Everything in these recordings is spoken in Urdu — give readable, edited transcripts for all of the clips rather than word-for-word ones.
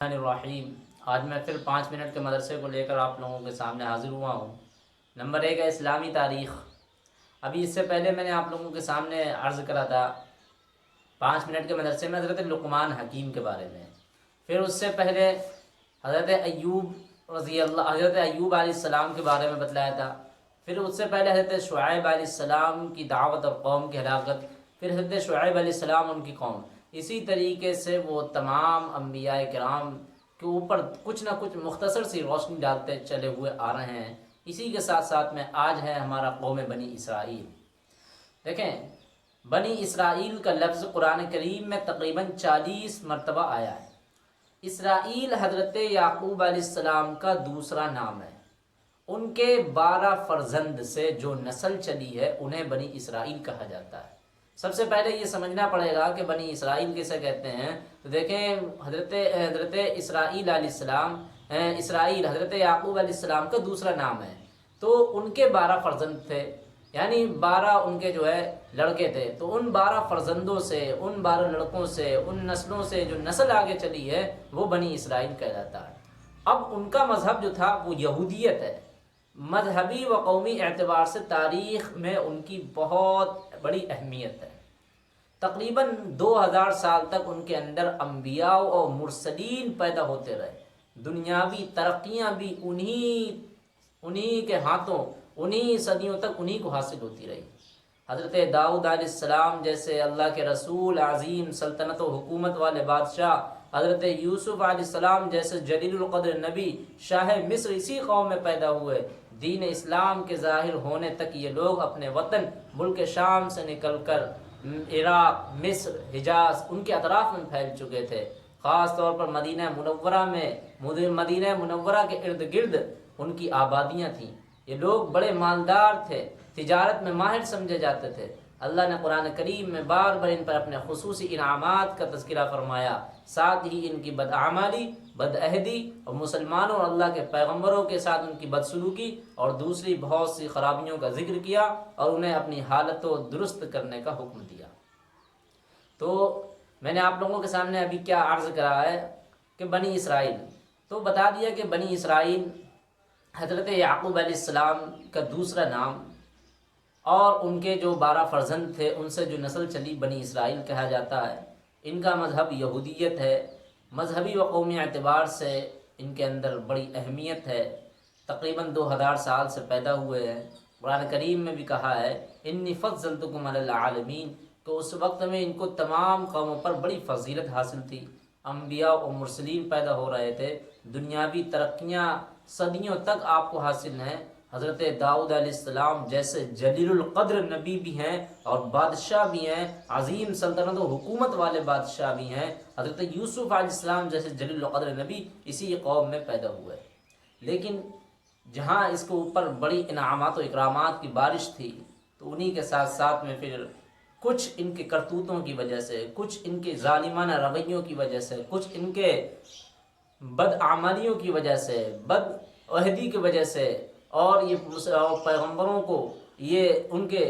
الرحیم آج میں پھر 5 منٹ کے مدرسے کو لے کر آپ لوگوں کے سامنے حاضر ہوا ہوں۔ نمبر 1 ہے اسلامی تاریخ۔ ابھی اس سے پہلے میں نے آپ لوگوں کے سامنے عرض کرا تھا 5 منٹ کے مدرسے میں حضرت لقمان حکیم کے بارے میں۔ پھر اس سے پہلے حضرت حضرت ایوب علیہ السلام کے بارے میں بتلایا تھا۔ پھر اس سے پہلے حضرت شعیب علیہ السلام کی دعوت اور قوم کی ہلاکت، پھر حضرت شعیب علیہ السلام ان کی قوم۔ اسی طریقے سے وہ تمام انبیاء کرام کے اوپر کچھ نہ کچھ مختصر سی روشنی ڈالتے چلے ہوئے آ رہے ہیں۔ اسی کے ساتھ ساتھ میں آج ہے ہمارا قوم بنی اسرائیل۔ دیکھیں، بنی اسرائیل کا لفظ قرآن کریم میں تقریباً 40 مرتبہ آیا ہے۔ اسرائیل حضرت یعقوب علیہ السلام کا دوسرا نام ہے۔ ان کے 12 فرزند سے جو نسل چلی ہے انہیں بنی اسرائیل کہا جاتا ہے۔ سب سے پہلے یہ سمجھنا پڑے گا کہ بنی اسرائیل کسے کہتے ہیں۔ تو دیکھیں، حضرت اسرائیل علیہ السلام، اسرائیل حضرت یعقوب علیہ السلام کا دوسرا نام ہے۔ تو ان کے 12 فرزند تھے، یعنی 12 ان کے جو ہے لڑکے تھے۔ تو ان 12 فرزندوں سے، ان 12 لڑکوں سے، ان نسلوں سے جو نسل آگے چلی ہے وہ بنی اسرائیل کہلاتا ہے۔ اب ان کا مذہب جو تھا وہ یہودیت ہے۔ مذہبی و قومی اعتبار سے تاریخ میں ان کی بہت بڑی اہمیت ہے۔ تقریباً 2000 سال تک ان کے اندر انبیاء اور مرسلین پیدا ہوتے رہے۔ دنیاوی ترقیاں بھی انہی کے ہاتھوں، انہی صدیوں تک انہی کو حاصل ہوتی رہی۔ حضرت داؤد علیہ السلام جیسے اللہ کے رسول، عظیم سلطنت و حکومت والے بادشاہ، حضرت یوسف علیہ السلام جیسے جلیل القدر نبی شاہ مصر اسی قوم میں پیدا ہوئے۔ دین اسلام کے ظاہر ہونے تک یہ لوگ اپنے وطن ملک شام سے نکل کر عراق، مصر، حجاز ان کے اطراف میں پھیل چکے تھے۔ خاص طور پر مدینہ منورہ کے ارد گرد ان کی آبادیاں تھیں۔ یہ لوگ بڑے مالدار تھے، تجارت میں ماہر سمجھے جاتے تھے۔ اللہ نے قرآن کریم میں بار بار ان پر اپنے خصوصی انعامات کا تذکرہ فرمایا، ساتھ ہی ان کی بدعملی، بدعہدی اور مسلمانوں اور اللہ کے پیغمبروں کے ساتھ ان کی بدسلوکی اور دوسری بہت سی خرابیوں کا ذکر کیا اور انہیں اپنی حالت کو درست کرنے کا حکم دیا۔ تو میں نے آپ لوگوں کے سامنے ابھی کیا عرض کرا ہے کہ بنی اسرائیل، تو بتا دیا کہ بنی اسرائیل حضرت یعقوب علیہ السلام کا دوسرا نام، اور ان کے جو 12 فرزند تھے ان سے جو نسل چلی بنی اسرائیل کہا جاتا ہے۔ ان کا مذہب یہودیت ہے۔ مذہبی و قومی اعتبار سے ان کے اندر بڑی اہمیت ہے۔ تقریباً 2000 سال سے پیدا ہوئے ہیں۔ قرآن کریم میں بھی کہا ہے انی فضلتکم علی العالمین، تو اس وقت میں ان کو تمام قوموں پر بڑی فضیلت حاصل تھی۔ انبیاء و مرسلین پیدا ہو رہے تھے، دنیاوی ترقیاں صدیوں تک آپ کو حاصل ہیں۔ حضرت داؤد علیہ السلام جیسے جلیل القدر نبی بھی ہیں اور بادشاہ بھی ہیں، عظیم سلطنت و حکومت والے بادشاہ بھی ہیں۔ حضرت یوسف علیہ السلام جیسے جلیل القدر نبی اسی قوم میں پیدا ہوئے۔ لیکن جہاں اس کے اوپر بڑی انعامات و اکرامات کی بارش تھی، تو انہی کے ساتھ ساتھ میں پھر کچھ ان کے کرتوتوں کی وجہ سے، کچھ ان کے ظالمانہ رویوں کی وجہ سے، کچھ ان کے بدعملیوں کی وجہ سے، بدعہدی کی وجہ سے، اور یہ پیغمبروں کو یہ ان کے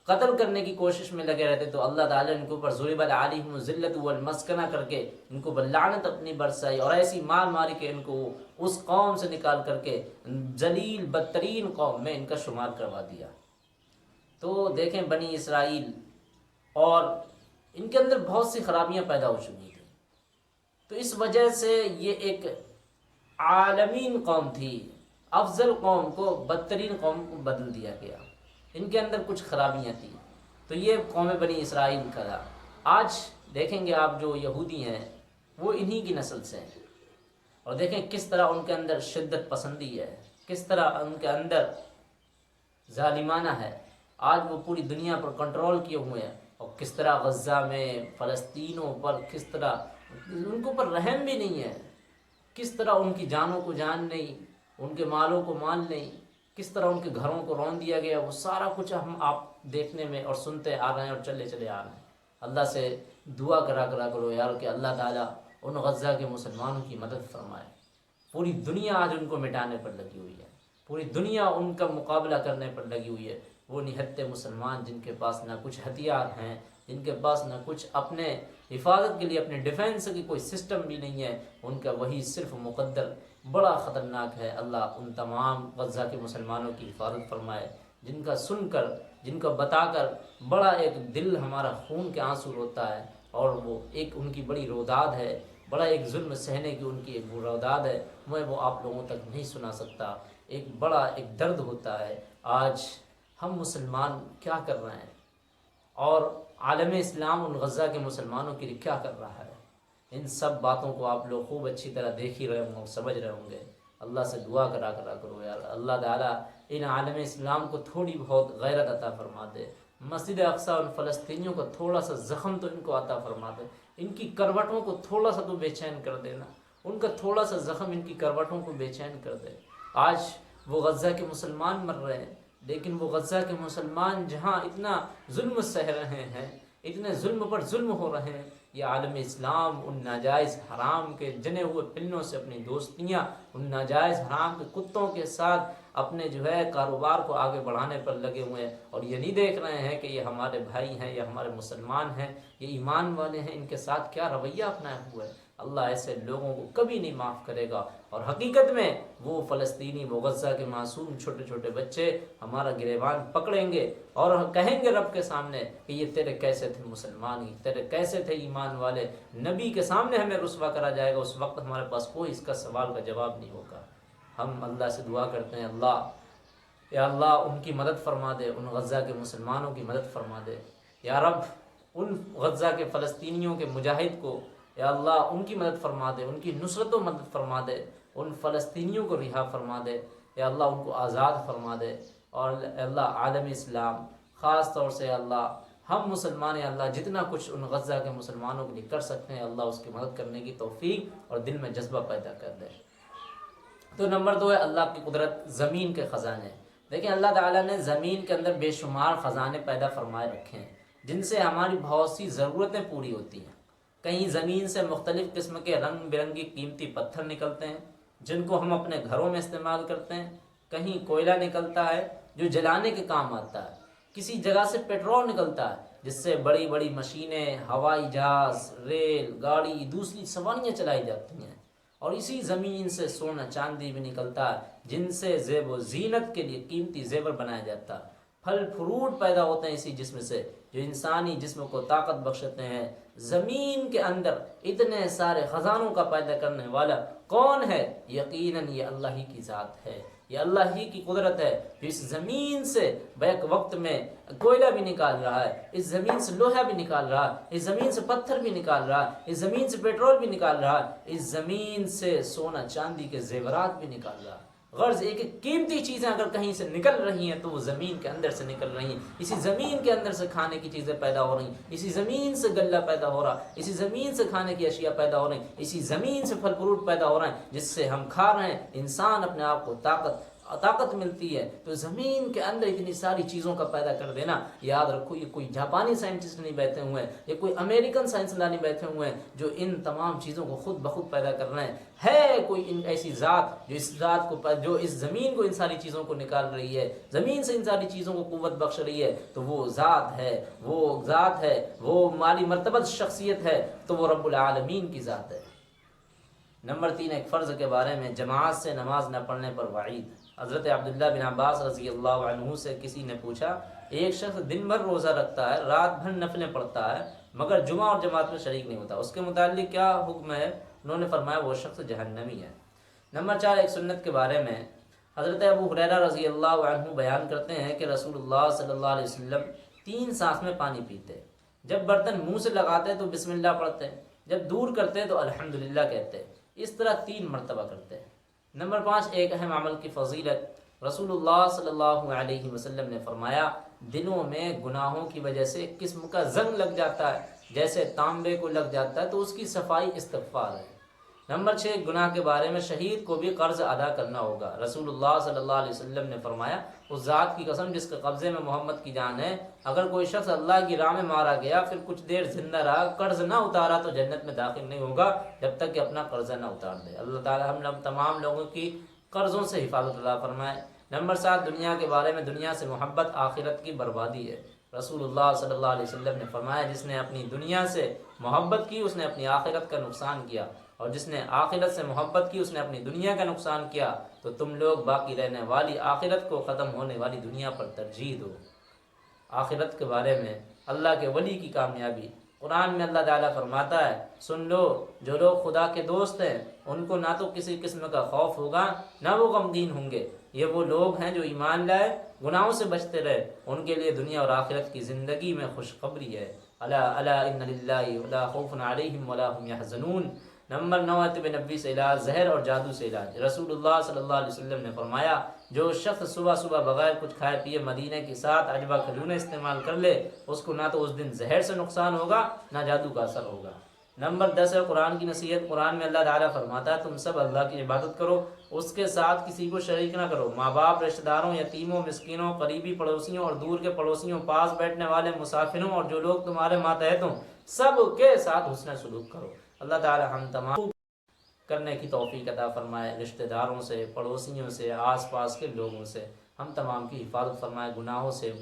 قتل کرنے کی کوشش میں لگے رہتے، تو اللہ تعالیٰ ان کے اوپر ضربت علیہم الذلۃ والمسکنہ کر کے ان کو بلعنت اپنی برسائی، اور ایسی مار ماری کے ان کو اس قوم سے نکال کر کے ذلیل بدترین قوم میں ان کا شمار کروا دیا۔ تو دیکھیں بنی اسرائیل، اور ان کے اندر بہت سی خرابیاں پیدا ہو چکی تھیں، تو اس وجہ سے یہ ایک عالمین قوم تھی۔ افضل قوم کو بدترین قوم کو بدل دیا گیا۔ ان کے اندر کچھ خرابیاں تھیں، تو یہ قوم بنی اسرائیل کا تھا۔ آج دیکھیں گے آپ جو یہودی ہیں وہ انہی کی نسل سے ہیں، اور دیکھیں کس طرح ان کے اندر شدت پسندی ہے، کس طرح ان کے اندر ظالمانہ ہے۔ آج وہ پوری دنیا پر کنٹرول کیے ہوئے ہیں، اور کس طرح غزہ میں فلسطینوں پر کس طرح ان کے اوپر رحم بھی نہیں ہے، کس طرح ان کی جانوں کو جان نہیں، ان کے مالوں کو مال نہیں، کس طرح ان کے گھروں کو رون دیا گیا، وہ سارا کچھ ہم آپ دیکھنے میں اور سنتے آ رہے ہیں اور چلے چلے آ رہے ہیں۔ اللہ سے دعا کرا کرو یار کہ اللہ تعالیٰ ان غزہ کے مسلمانوں کی مدد فرمائے۔ پوری دنیا آج ان کو مٹانے پر لگی ہوئی ہے، پوری دنیا ان کا مقابلہ کرنے پر لگی ہوئی ہے۔ وہ نہتے مسلمان جن کے پاس نہ کچھ ہتھیار ہیں، جن کے پاس نہ کچھ اپنے حفاظت کے لیے اپنے ڈیفینس کی کوئی سسٹم بھی نہیں ہے، ان کا وہی صرف مقدر بڑا خطرناک ہے۔ اللہ ان تمام غزہ کے مسلمانوں کی حفاظت فرمائے، جن کا سن کر، جن کا بتا کر بڑا ایک دل ہمارا خون کے آنسو روتا ہے، اور وہ ایک ان کی بڑی روداد ہے، بڑا ایک ظلم سہنے کی ان کی ایک روداد ہے، میں وہ آپ لوگوں تک نہیں سنا سکتا۔ ایک بڑا ایک درد ہوتا ہے۔ آج ہم مسلمان کیا کر رہے ہیں، اور عالم اسلام ان غزہ کے مسلمانوں کے لیے کیا کر رہا ہے، ان سب باتوں کو آپ لوگ خوب اچھی طرح دیکھ ہی رہے ہوں اور سمجھ رہے ہوں گے۔ اللہ سے دعا کرا کرو یار، اللہ تعالیٰ ان عالم اسلام کو تھوڑی بہت غیرت عطا فرما دے، مسجد اقصیٰ ان فلسطینیوں کو تھوڑا سا زخم تو ان کو عطا فرما دے، ان کی کروٹوں کو تھوڑا سا تو بے چین کر دینا، ان کا تھوڑا سا زخم ان کی کروٹوں کو بے چین کر دے۔ آج وہ غزہ کے مسلمان مر رہے ہیں، لیکن وہ غزہ کے مسلمان جہاں اتنا ظلم سہ رہے ہیں، اتنے ظلم پر ظلم ہو رہے ہیں، یہ عالم اسلام ان ناجائز حرام کے جنے ہوئے پلوں سے اپنی دوستیاں، ان ناجائز حرام کے کتوں کے ساتھ اپنے جو ہے کاروبار کو آگے بڑھانے پر لگے ہوئے ہیں، اور یہ نہیں دیکھ رہے ہیں کہ یہ ہمارے بھائی ہیں، یہ ہمارے مسلمان ہیں، یہ ایمان والے ہیں، ان کے ساتھ کیا رویہ اپنایا ہوا ہے۔ اللہ ایسے لوگوں کو کبھی نہیں معاف کرے گا، اور حقیقت میں وہ فلسطینی، وہ غزہ کے معصوم چھوٹے چھوٹے بچے ہمارا گریبان پکڑیں گے اور کہیں گے رب کے سامنے کہ یہ تیرے کیسے تھے مسلمان، یہ تیرے کیسے تھے ایمان والے۔ نبی کے سامنے ہمیں رسوا کرا جائے گا، اس وقت ہمارے پاس کوئی اس کا سوال کا جواب نہیں ہوگا۔ ہم اللہ سے دعا کرتے ہیں، اللہ یا اللہ ان کی مدد فرما دے، ان غزہ کے مسلمانوں کی مدد فرما دے یا رب، ان غزہ کے فلسطینیوں کے مجاہد کو یا اللہ ان کی مدد فرما دے، ان کی نصرت و مدد فرما دے، ان فلسطینیوں کو رہا فرما دے یا اللہ، ان کو آزاد فرما دے۔ اور اللہ عالم اسلام خاص طور سے اللہ ہم مسلمان اللہ جتنا کچھ ان غزہ کے مسلمانوں کے لیے کر سکتے ہیں، اللہ اس کی مدد کرنے کی توفیق اور دل میں جذبہ پیدا کر دے۔ تو نمبر 2 ہے اللہ کی قدرت، زمین کے خزانے۔ دیکھیں اللہ تعالیٰ نے زمین کے اندر بے شمار خزانے پیدا فرمائے رکھے ہیں، جن سے ہماری بہت سی ضرورتیں پوری ہوتی ہیں۔ کہیں زمین سے مختلف قسم کے رنگ برنگی قیمتی پتھر نکلتے ہیں جن کو ہم اپنے گھروں میں استعمال کرتے ہیں، کہیں کوئلہ نکلتا ہے جو جلانے کے کام آتا ہے، کسی جگہ سے پیٹرول نکلتا ہے جس سے بڑی بڑی مشینیں، ہوائی جہاز، ریل گاڑی، دوسری سواریاں چلائی جاتی ہیں، اور اسی زمین سے سونا چاندی بھی نکلتا ہے جن سے زیب و زینت کے لیے قیمتی زیور بنایا جاتا ہے۔ پھل فروٹ پیدا ہوتے ہیں اسی جسم سے جو انسانی جسم کو طاقت بخشتے ہیں۔ زمین کے اندر اتنے سارے خزانوں کا پیدا کرنے والا کون ہے؟ یقیناً یہ اللہ ہی کی ذات ہے، یہ اللہ ہی کی قدرت ہے جو اس زمین سے بیک وقت میں کوئلہ بھی نکال رہا ہے، اس زمین سے لوہا بھی نکال رہا ہے، اس زمین سے پتھر بھی نکال رہا ہے، اس زمین سے پیٹرول بھی نکال رہا ہے، اس زمین سے سونا چاندی کے زیورات بھی نکال رہا ہے۔ غرض ایک ایک قیمتی چیزیں اگر کہیں سے نکل رہی ہیں تو وہ زمین کے اندر سے نکل رہی ہیں، اسی زمین کے اندر سے کھانے کی چیزیں پیدا ہو رہی ہیں، اسی زمین سے غلہ پیدا ہو رہا، اسی زمین سے کھانے کی اشیاء پیدا ہو رہی ہیں، اسی زمین سے پھل فروٹ پیدا ہو رہے ہیں جس سے ہم کھا رہے ہیں، انسان اپنے آپ کو طاقت ملتی ہے۔ تو زمین کے اندر اتنی ساری چیزوں کا پیدا کر دینا، یاد رکھو یہ کوئی جاپانی سائنٹسٹ نہیں بیٹھے ہوئے ہیں، یہ کوئی امریکن سائنسدان نہیں بیٹھے ہوئے ہیں جو ان تمام چیزوں کو خود بخود پیدا کر رہے ہیں۔ ہے کوئی ایسی ذات جو اس ذات کو جو اس زمین کو ان ساری چیزوں کو نکال رہی ہے، زمین سے ان ساری چیزوں کو قوت بخش رہی ہے، تو وہ ذات ہے، وہ مالی مرتبت شخصیت ہے، تو وہ رب العالمین کی ذات ہے۔ نمبر 3 ایک فرض کے بارے میں، جماعت سے نماز نہ پڑھنے پر وعید۔ حضرت عبداللہ بن عباس رضی اللہ عنہ سے کسی نے پوچھا، ایک شخص دن بھر روزہ رکھتا ہے، رات بھر نفلیں پڑھتا ہے، مگر جمعہ اور جماعت میں شریک نہیں ہوتا، اس کے متعلق کیا حکم ہے؟ انہوں نے فرمایا وہ شخص جہنمی ہے۔ نمبر 4 ایک سنت کے بارے میں، حضرت ابو ہریرہ رضی اللہ عنہ بیان کرتے ہیں کہ رسول اللہ صلی اللہ علیہ وسلم 3 سانس میں پانی پیتے، جب برتن منہ سے لگاتے تو بسم اللہ پڑھتے، جب دور کرتے تو الحمدللہ کہتے، اس طرح 3 مرتبہ کرتے۔ نمبر 5 ایک اہم عمل کی فضیلت، رسول اللہ صلی اللہ علیہ وسلم نے فرمایا دلوں میں گناہوں کی وجہ سے ایک قسم کا زنگ لگ جاتا ہے، جیسے تانبے کو لگ جاتا ہے، تو اس کی صفائی استغفار ہے۔ نمبر 6 گناہ کے بارے میں، شہید کو بھی قرض ادا کرنا ہوگا۔ رسول اللہ صلی اللہ علیہ وسلم نے فرمایا اس ذات کی قسم جس کے قبضے میں محمد کی جان ہے، اگر کوئی شخص اللہ کی راہ میں مارا گیا پھر کچھ دیر زندہ رہا، قرض نہ اتارا تو جنت میں داخل نہیں ہوگا جب تک کہ اپنا قرضہ نہ اتار دے۔ اللہ تعالی ہم تمام لوگوں کی قرضوں سے حفاظت عطا فرمائے۔ نمبر 7 دنیا کے بارے میں، دنیا سے محبت آخرت کی بربادی ہے۔ رسول اللہ صلی اللہ علیہ وسلم نے فرمایا جس نے اپنی دنیا سے محبت کی اس نے اپنی آخرت کا نقصان کیا، اور جس نے آخرت سے محبت کی اس نے اپنی دنیا کا نقصان کیا۔ تو تم لوگ باقی رہنے والی آخرت کو ختم ہونے والی دنیا پر ترجیح دو۔ آخرت کے بارے میں اللہ کے ولی کی کامیابی قرآن میں اللہ تعالیٰ فرماتا ہے، سن لو جو لوگ خدا کے دوست ہیں ان کو نہ تو کسی قسم کا خوف ہوگا نہ وہ غمگین ہوں گے۔ یہ وہ لوگ ہیں جو ایمان لائے، گناہوں سے بچتے رہے، ان کے لیے دنیا اور آخرت کی زندگی میں خوشخبری ہے۔ الا الا ان للہ لا خوف علیہم ولا هم يحزنون۔ نمبر 9 طب نبی سے علاج، زہر اور جادو سے علاج۔ رسول اللہ صلی اللہ علیہ وسلم نے فرمایا جو شخص صبح صبح بغیر کچھ کھائے پیے مدینے کے 7 عجبہ کھجوریں استعمال کر لے، اس کو نہ تو اس دن زہر سے نقصان ہوگا نہ جادو کا اثر ہوگا۔ نمبر 10 ہے قرآن کی نصیحت۔ قرآن میں اللہ تعالیٰ فرماتا ہے تم سب اللہ کی عبادت کرو، اس کے ساتھ کسی کو شریک نہ کرو۔ ماں باپ، رشتہ داروں، یتیموں، مسکینوں، قریبی پڑوسیوں اور دور کے پڑوسیوں، پاس بیٹھنے والے مسافروں اور جو لوگ تمہارے ماتحت ہوں، سب کے ساتھ حسن سلوک کرو۔ اللہ تعالیٰ ہم تمام کرنے کی توفیق عطا فرمائے، رشتہ داروں سے، پڑوسیوں سے، آس پاس کے لوگوں سے ہم تمام کی حفاظت فرمائے، گناہوں سے